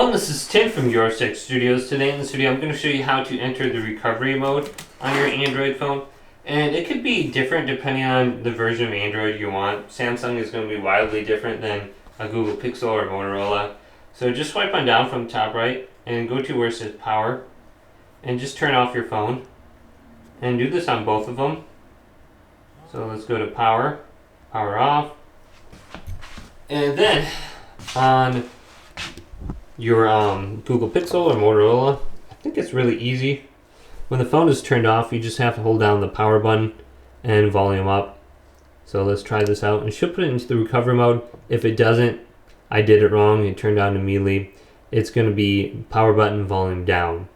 everyone, this is Tim from Your Six Studios. Today in this video I'm going to show you how to enter the recovery mode on your Android phone. And it could be different depending on the version of Android you want. Samsung is going to be wildly different than a Google Pixel or Motorola. So just swipe on down from top right and go to where it says power and just turn off your phone. And do this on both of them. So let's go to power, power off. And then on your Google Pixel or Motorola, I think it's really easy. When the phone is turned off, you just have to hold down the power button and volume up. So let's try this out. And she'll put it into the recovery mode. If it doesn't, I did it wrong. It turned on immediately. It's going to be power button, volume down.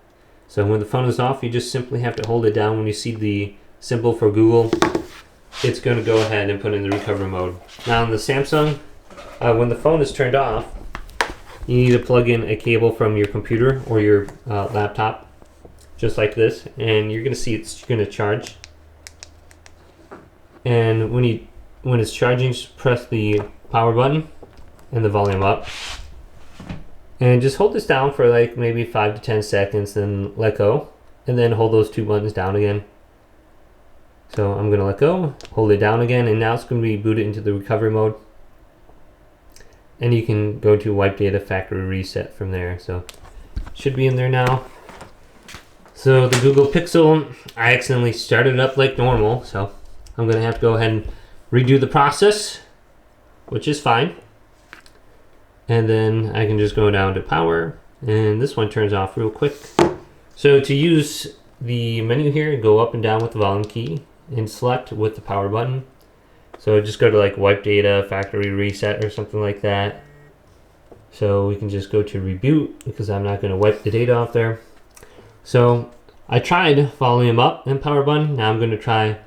So when the phone is off, you just simply have to hold it down. When you see the symbol for Google, it's going to go ahead and put it in the recovery mode. Now on the Samsung, when the phone is turned off, you need to plug in a cable from your computer or your laptop, just like this, and you're going to see it's going to charge. And when it's charging, just press the power button and the volume up, and just hold this down for like maybe 5 to 10 seconds, then let go, and then hold those two buttons down again. So I'm going to let go, hold it down again, and now it's going to be booted into the recovery mode. And you can go to wipe data factory reset from there. So should be in there now. So the Google Pixel, I accidentally started it up like normal, so I'm gonna have to go ahead and redo the process, which is fine. And then I can just go down to power, and this one turns off real quick. So to use the menu here, go up and down with the volume key and select with the power button. So just go to like wipe data, factory reset, or something like that. So we can just go to reboot because I'm not going to wipe the data off there. So I tried volume up and power button. Now I'm going to try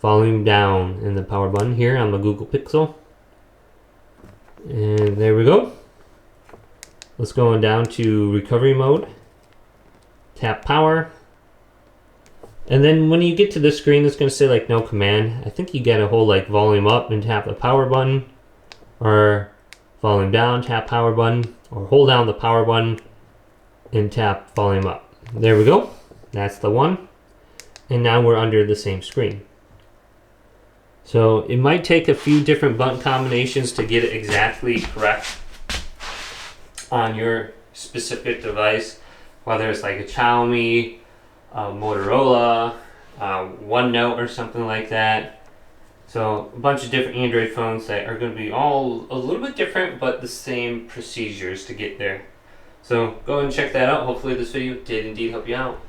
volume down in the power button here on the Google Pixel. And there we go. Let's go on down to recovery mode. Tap power. And then when you get to this screen, it's going to say like no command. I think you got to hold like volume up and tap the power button, or volume down, tap power button, or hold down the power button and tap volume up. There we go. That's the one. And now we're under the same screen. So it might take a few different button combinations to get it exactly correct on your specific device, whether it's like a Xiaomi, Motorola, OneNote or something like that. So a bunch of different Android phones that are going to be all a little bit different, but the same procedures to get there. So go ahead and check that out. Hopefully this video did indeed help you out.